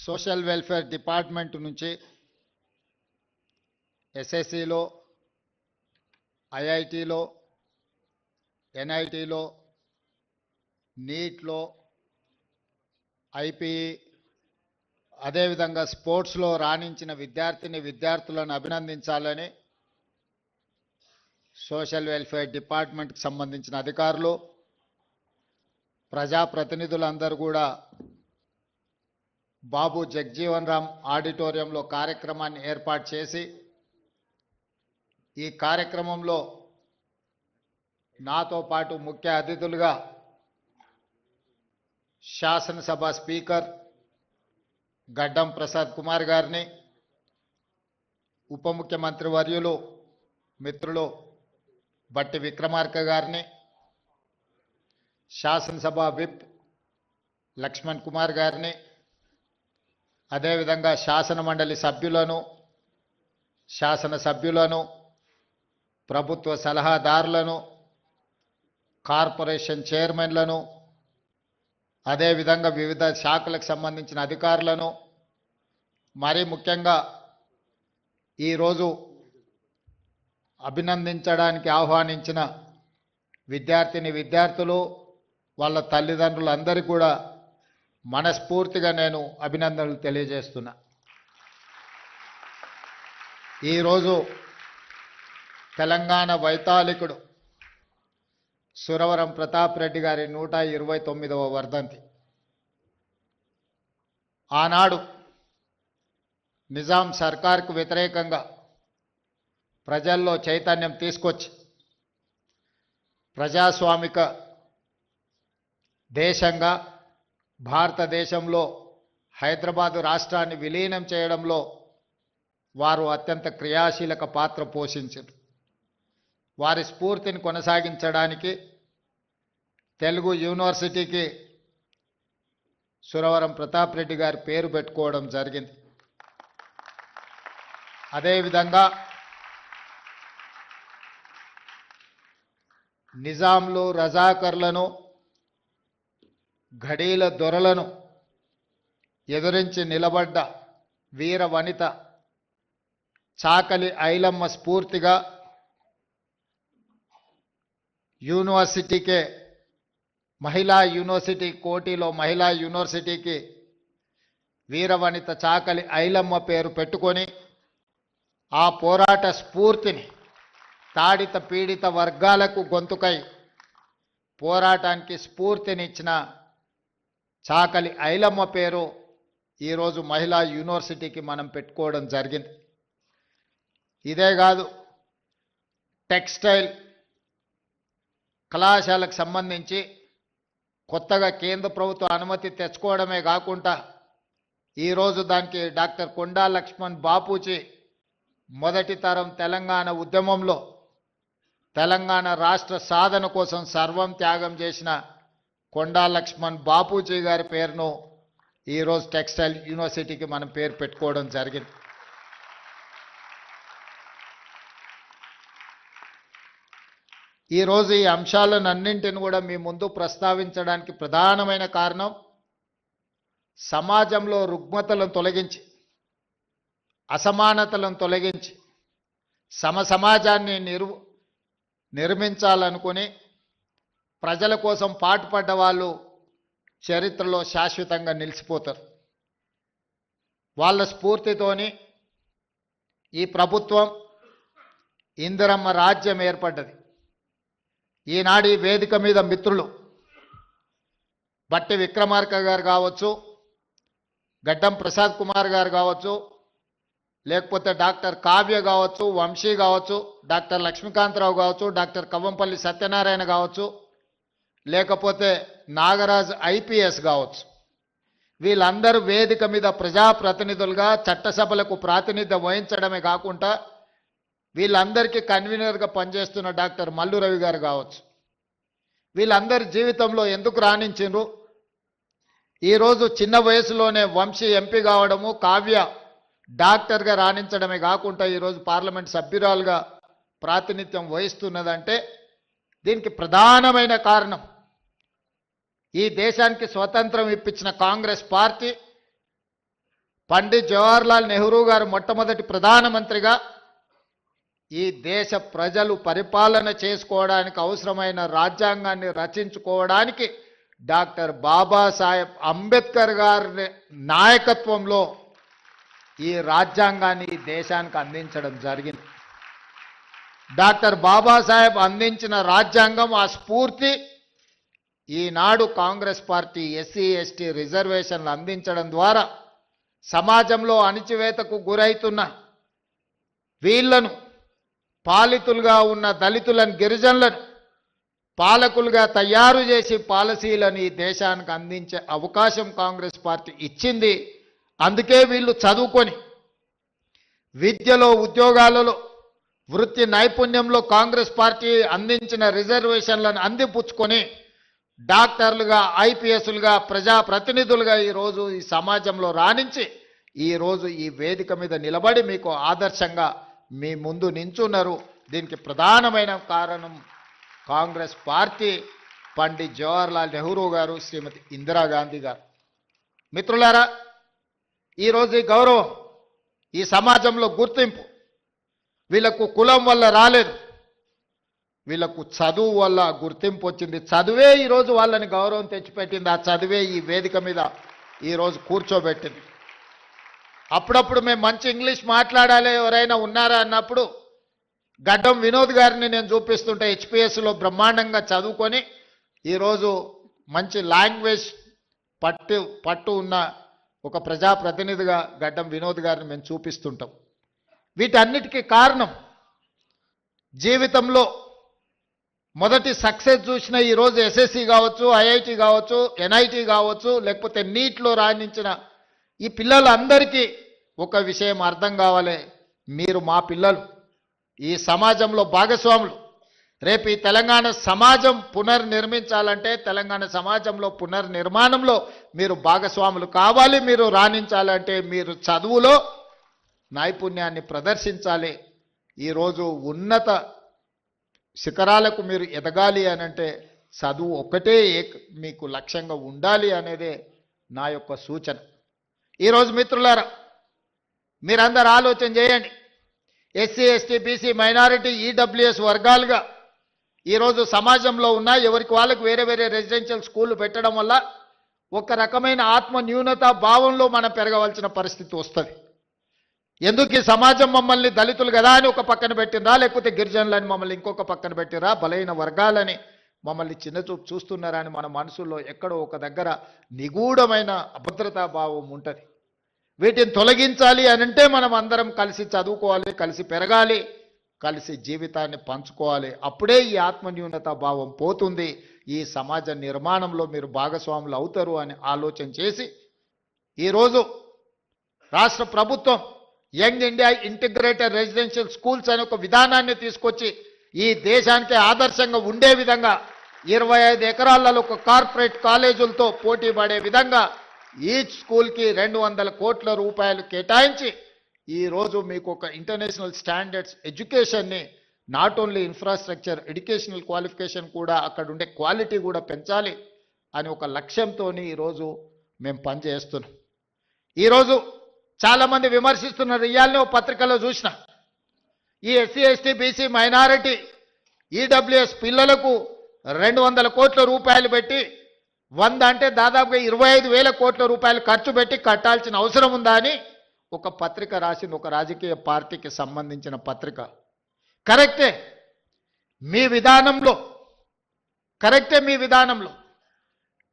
Social welfare department నుంచి ఎస్ఎస్సిలో, ఐఐటిలో, ఎన్ఐటిలో, నీట్లో, IPE, అదేవిధంగా స్పోర్ట్స్లో రాణించిన విద్యార్థులను అభినందించాలని సోషల్ వెల్ఫేర్ డిపార్ట్మెంట్కి సంబంధించిన అధికారులు, ప్రజాప్రతినిధులందరూ కూడా బాబు జగ్జీవన్ రామ్ ఆడిటోరియంలో కార్యక్రమాన్ని ఏర్పాటు చేసి ఈ కార్యక్రమంలో నాతో పాటు ముఖ్య అతిథులుగా శాసనసభ స్పీకర్ గడ్డం ప్రసాద్ కుమార్ గారిని, ఉప ముఖ్యమంత్రి వర్యులు మిత్రులు బట్టి విక్రమార్క గారిని, శాసనసభ విప్ లక్ష్మణ్ కుమార్ గారిని, అదేవిధంగా శాసన మండలి సభ్యులను, శాసనసభ్యులను, ప్రభుత్వ సలహాదారులను, కార్పొరేషన్ చైర్మన్లను, అదేవిధంగా వివిధ శాఖలకు సంబంధించిన అధికారులను, మరీ ముఖ్యంగా ఈరోజు అభినందించడానికి ఆహ్వానించిన విద్యార్థులు, వాళ్ళ తల్లిదండ్రులందరికీ కూడా మనస్ఫూర్తిగా నేను అభినందనలు తెలియజేస్తున్నా. ఈరోజు తెలంగాణ వైతాళికుడు సురవరం ప్రతాప్ రెడ్డి గారి 129వ వర్ధంతి. ఆనాడు నిజాం సర్కార్కు వ్యతిరేకంగా ప్రజల్లో చైతన్యం తీసుకొచ్చి ప్రజాస్వామిక దేశంగా భారతదేశంలో హైదరాబాదు రాష్ట్రాన్ని విలీనం చేయడంలో వారు అత్యంత క్రియాశీలక పాత్ర పోషించారు. వారి స్ఫూర్తిని కొనసాగించడానికి తెలుగు యూనివర్సిటీకి సురవరం ప్రతాప్ రెడ్డి గారి పేరు పెట్టుకోవడం జరిగింది. అదేవిధంగా నిజాంలు, రజాకర్లను, ఘడీల దొరలను ఎదురించి నిలబడ్డ వీర వనిత చాకలి ఐలమ్మ స్ఫూర్తిగా యూనివర్సిటీకే మహిళా యూనివర్సిటీ కోటిలో మహిళా యూనివర్సిటీకి వీరవనిత చాకలి ఐలమ్మ పేరు పెట్టుకొని ఆ పోరాట స్ఫూర్తిని తాడిత పీడిత వర్గాలకు గొంతుకై పోరాటానికి స్ఫూర్తినిచ్చిన చాకలి ఐలమ్మ పేరు ఈరోజు మహిళా యూనివర్సిటీకి మనం పెట్టుకోవడం జరిగింది. ఇదే కాదు, టెక్స్టైల్ కళాశాలకు సంబంధించి కొత్తగా కేంద్ర ప్రభుత్వ అనుమతి తెచ్చుకోవడమే కాకుండా ఈరోజు దానికి డాక్టర్ కొండా లక్ష్మణ్ బాపూజీ మొదటి తరం తెలంగాణ ఉద్యమంలో తెలంగాణ రాష్ట్ర సాధన కోసం సర్వం త్యాగం చేసిన కొండా లక్ష్మణ్ బాపూజీ గారి పేరును ఈరోజు టెక్స్టైల్ యూనివర్సిటీకి మనం పేరు పెట్టుకోవడం జరిగింది. ఈరోజు ఈ అంశాలన్నింటిని కూడా మీ ముందు ప్రస్తావించడానికి ప్రధానమైన కారణం సమాజంలో రుగ్మతలను తొలగించి, అసమానతలను తొలగించి సమాజాన్ని నిర్మించాలనుకుని ప్రజల కోసం పాటుపడ్డ వాళ్ళు చరిత్రలో శాశ్వతంగా నిలిచిపోతారు. వాళ్ళ స్ఫూర్తితోని ఈ ప్రభుత్వం ఇందిరమ్మ రాజ్యం ఏర్పడ్డది. ఈనాడు ఈ వేదిక మీద మిత్రులు బట్టి విక్రమార్క గారు కావచ్చు, గడ్డం ప్రసాద్ కుమార్ గారు కావచ్చు, లేకపోతే డాక్టర్ కావ్య కావచ్చు, వంశీ కావచ్చు, డాక్టర్ లక్ష్మీకాంతరావు కావచ్చు, డాక్టర్ కవ్వంపల్లి సత్యనారాయణ కావచ్చు, లేకపోతే నాగరాజ్ ఐపీఎస్ కావచ్చు, వీళ్ళందరూ వేదిక మీద ప్రజాప్రతినిధులుగా చట్టసభలకు ప్రాతినిధ్యం వహించడమే కాకుండా వీళ్ళందరికీ కన్వీనర్గా పనిచేస్తున్న డాక్టర్ మల్లు రవి గారు కావచ్చు, వీళ్ళందరి జీవితంలో ఎందుకు రాణించిండ్రు? ఈరోజు చిన్న వయసులోనే వంశీ ఎంపీ కావడము, కావ్య డాక్టర్గా రాణించడమే కాకుండా ఈరోజు పార్లమెంట్ సభ్యురాలుగా ప్రాతినిధ్యం వహిస్తున్నదంటే దీనికి ప్రధానమైన కారణం ఈ దేశానికి స్వతంత్రం ఇప్పించిన కాంగ్రెస్ పార్టీ పండిత్ జవహర్లాల్ నెహ్రూ గారు మొట్టమొదటి ప్రధానమంత్రిగా ఈ దేశ ప్రజలు పరిపాలన చేసుకోవడానికి అవసరమైన రాజ్యాంగాన్ని రచించుకోవడానికి డాక్టర్ బాబాసాహెబ్ అంబేద్కర్ గారి నాయకత్వంలో ఈ రాజ్యాంగాన్ని ఈ దేశానికి అందించడం జరిగింది. డాక్టర్ బాబాసాహెబ్ అందించిన రాజ్యాంగం ఆ స్ఫూర్తి ఈనాడు కాంగ్రెస్ పార్టీ ఎస్సీ ఎస్టీ రిజర్వేషన్లు అందించడం ద్వారా సమాజంలో అణిచివేతకు గురైతున్న వీళ్లను, పాలితులుగా ఉన్న దళితులను, గిరిజనులను పాలకులుగా తయారు చేసి పాలసీలను ఈ దేశానికి అందించే అవకాశం కాంగ్రెస్ పార్టీ ఇచ్చింది. అందుకే వీళ్ళు చదువుకొని విద్యలో, ఉద్యోగాలలో, వృత్తి నైపుణ్యంలో కాంగ్రెస్ పార్టీ అందించిన రిజర్వేషన్లను అందిపుచ్చుకొని డాక్టర్లుగా, ఐపీఎస్లుగా, ప్రజాప్రతినిధులుగా ఈరోజు ఈ సమాజంలో రాణించి ఈరోజు ఈ వేదిక మీద నిలబడి మీకు ఆదర్శంగా మీ ముందు నించున్నారు. దీనికి ప్రధానమైన కారణం కాంగ్రెస్ పార్టీ, పండిత్ జవహర్లాల్ నెహ్రూ గారు, శ్రీమతి ఇందిరాగాంధీ గారు. మిత్రులారా, ఈరోజు ఈ గౌరవం, ఈ సమాజంలో గుర్తింపు వీళ్ళకు కులం వల్ల రాలేదు, వీళ్ళకు చదువు వల్ల గుర్తింపు వచ్చింది. చదువే ఈరోజు వాళ్ళని గౌరవం తెచ్చిపెట్టింది. ఆ చదువే ఈ వేదిక మీద ఈరోజు కూర్చోబెట్టింది. అప్పుడప్పుడు మేము మంచి ఇంగ్లీష్ మాట్లాడాలి ఎవరైనా ఉన్నారా అన్నప్పుడు గడ్డం వినోద్ గారిని నేను చూపిస్తుంటే హెచ్పిఎస్లో బ్రహ్మాండంగా చదువుకొని ఈరోజు మంచి లాంగ్వేజ్ పట్టు ఉన్న ఒక ప్రజాప్రతినిధిగా గడ్డం వినోద్ గారిని మేము చూపిస్తుంటాం. వీటన్నిటికీ కారణం జీవితంలో మొదటి సక్సెస్ చూసిన ఈరోజు ఎస్ఎస్సి కావచ్చు, ఐఐటి కావచ్చు, ఎన్ఐటి కావచ్చు, లేకపోతే నీట్లో రాణించిన ఈ పిల్లలందరికీ ఒక విషయం అర్థం కావాలి, మీరు మా పిల్లలు, ఈ సమాజంలో భాగస్వాములు. రేపు ఈ తెలంగాణ సమాజం పునర్నిర్మించాలంటే, తెలంగాణ సమాజంలో పునర్నిర్మాణంలో మీరు భాగస్వాములు కావాలి. మీరు రాణించాలంటే మీరు చదువులో నైపుణ్యాన్ని ప్రదర్శించాలి. ఈరోజు ఉన్నత శిఖరాలకు మీరు ఎదగాలి అనంటే చదువు ఒక్కటే మీకు లక్ష్యంగా ఉండాలి అనేదే నా యొక్క సూచన. ఈరోజు మిత్రులారా, మీరందరూ ఆలోచన చేయండి. SC ST BC minority EWS వర్గాలుగా ఈరోజు సమాజంలో ఉన్న ఎవరికి వాళ్ళకు వేరే వేరే రెసిడెన్షియల్ స్కూళ్ళు పెట్టడం వల్ల ఒక రకమైన ఆత్మ న్యూనతా భావంలో మనం పెరగవలసిన పరిస్థితి వస్తుంది. ఎందుకు ఈ సమాజం మమ్మల్ని దళితులు కదా అని ఒక పక్కన పెట్టినరా, లేకపోతే గిరిజనులని మమ్మల్ని ఇంకొక పక్కన పెట్టినరా, బలైన వర్గాలని మమ్మల్ని చిన్నచూపు చూస్తున్నారా అని మన మనసులో ఎక్కడో ఒక దగ్గర నిగూఢమైన అభద్రతా భావం ఉంటుంది. వీటిని తొలగించాలి అనంటే మనం అందరం కలిసి చదువుకోవాలి, కలిసి పెరగాలి, కలిసి జీవితాన్ని పంచుకోవాలి. అప్పుడే ఈ ఆత్మన్యూనతా భావం పోతుంది. ఈ సమాజ నిర్మాణంలో మీరు భాగస్వాములు అవుతారు అని ఆలోచన చేసి ఈరోజు రాష్ట్ర ప్రభుత్వం young India integrated residential schools అనే ఒక విధానాన్ని తీసుకొచ్చి ఈ దేశానికి ఆదర్శంగా ఉండే విధంగా 25 ఎకరాలలో ఒక కార్పొరేట్ కాలేజీలతో పోటీ పడే విధంగా ఈచ్ స్కూల్కి 200 కోట్ల రూపాయలు కేటాయించి ఈరోజు మీకు ఒక ఇంటర్నేషనల్ స్టాండర్డ్స్ ఎడ్యుకేషన్ని, not only infrastructure, educational qualification కూడా, అక్కడ ఉండే క్వాలిటీ కూడా పెంచాలి అని ఒక లక్ష్యంతో ఈరోజు మేము పనిచేస్తున్నాం. ఈరోజు చాలామంది విమర్శిస్తున్నారు. ఇవాళనే ఒక పత్రికలో చూసిన, ఈ SC ST BC minority EWS పిల్లలకు 200 కోట్ల రూపాయలు పెట్టి 100 అంటే దాదాపుగా 25,000 కోట్ల రూపాయలు ఖర్చు పెట్టి కట్టాల్సిన అవసరం ఉందా అని ఒక పత్రిక రాసింది, ఒక రాజకీయ పార్టీకి సంబంధించిన పత్రిక. కరెక్టే మీ విధానంలో,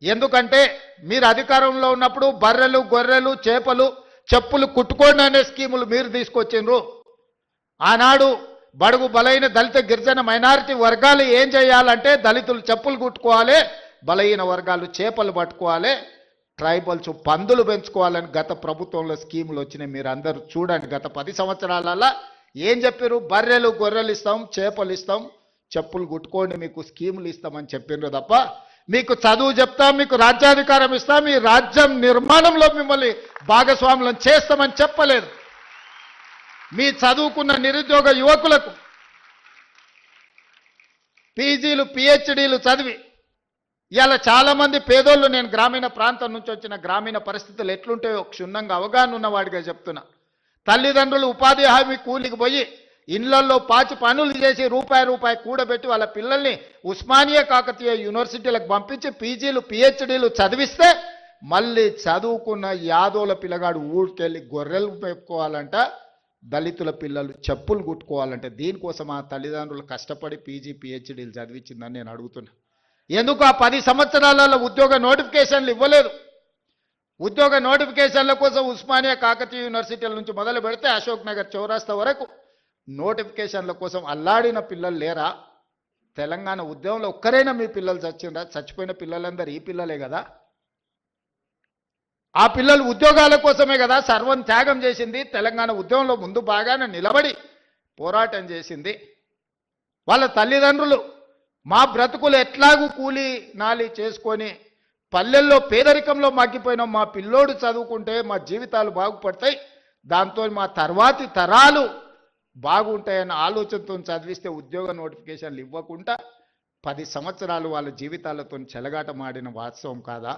ఎందుకంటే మీరు అధికారంలో ఉన్నప్పుడు బర్రెలు, గొర్రెలు, చేపలు, చెప్పులు కుట్టుకోండి అనే స్కీములు మీరు తీసుకొచ్చిండ్రు. ఆనాడు బడుగు బలైన దళిత గిరిజన మైనారిటీ వర్గాలు ఏం చేయాలంటే దళితులు చెప్పులు కుట్టుకోవాలి, బలహీన వర్గాలు చేపలు పట్టుకోవాలి, ట్రైబల్స్ పందులు పెంచుకోవాలని గత ప్రభుత్వంలో స్కీములు వచ్చినాయి. మీరు అందరూ చూడండి, గత 10 సంవత్సరాలలో ఏం చెప్పారు? బర్రెలు గొర్రెలు ఇస్తాం, చేపలు ఇస్తాం, చెప్పులు కుట్టుకోండి, మీకు స్కీములు ఇస్తామని చెప్పిండ్రు తప్ప మీకు చదువు చెప్తాం, మీకు రాజ్యాధికారం ఇస్తాం, మీ రాజ్యం నిర్మాణంలో మిమ్మల్ని భాగస్వాములను చేస్తామని చెప్పలేదు. మీ చదువుకున్న నిరుద్యోగ యువకులకు పీజీలు, పిహెచ్డీలు చదివి ఇవాళ చాలామంది పేదోళ్ళు, నేను గ్రామీణ ప్రాంతం నుంచి వచ్చిన, గ్రామీణ పరిస్థితులు ఎట్లుంటాయో క్షుణ్ణంగా అవగాహన ఉన్నవాడిగా చెప్తున్నా. తల్లిదండ్రులు ఉపాధి హామీ కూలికి పోయి ఇళ్లల్లో పాచి పనులు చేసి రూపాయి కూడబెట్టి వాళ్ళ పిల్లల్ని ఉస్మానియా కాకతీయ యూనివర్సిటీలకు పంపించి పీజీలు పిహెచ్డీలు చదివిస్తే మళ్ళీ చదువుకున్న యాదోల పిల్లగాడు ఊరికెళ్ళి గొర్రెలు పెట్టుకోవాలంట, దళితుల పిల్లలు చెప్పులు కుట్టుకోవాలంటే దీనికోసం ఆ తల్లిదండ్రులు కష్టపడి పీజీ పిహెచ్డీలు చదివించిందని నేను అడుగుతున్నా. ఎందుకు ఆ 10 సంవత్సరాలలో ఉద్యోగ నోటిఫికేషన్లు ఇవ్వలేదు? ఉద్యోగ నోటిఫికేషన్ల కోసం ఉస్మానియా కాకతీయ యూనివర్సిటీల నుంచి మొదలు పెడితే అశోక్ నగర్ చౌరాస్తా వరకు నోటిఫికేషన్ల కోసం అల్లాడిన పిల్లలు లేరా? తెలంగాణ ఉద్యమంలో ఒక్కరైనా మీ పిల్లలు చచ్చిందా? చచ్చిపోయిన పిల్లలందరూ ఈ పిల్లలే కదా. ఆ పిల్లలు ఉద్యోగాల కోసమే కదా సర్వం త్యాగం చేసింది. తెలంగాణ ఉద్యమంలో ముందు బాగానే నిలబడి పోరాటం చేసింది. వాళ్ళ తల్లిదండ్రులు మా బ్రతుకులు ఎట్లాగూ కూలి నాలి చేసుకొని పల్లెల్లో పేదరికంలో మగ్గిపోయిన మా పిల్లోడు చదువుకుంటే మా జీవితాలు బాగుపడతాయి, దాంతో మా తర్వాతి తరాలు బాగుంటాయన్న ఆలోచనతో చదివిస్తే ఉద్యోగ నోటిఫికేషన్లు ఇవ్వకుండా 10 సంవత్సరాలు వాళ్ళ జీవితాలతో చెలగాటమాడిన వాస్తవం కాదా?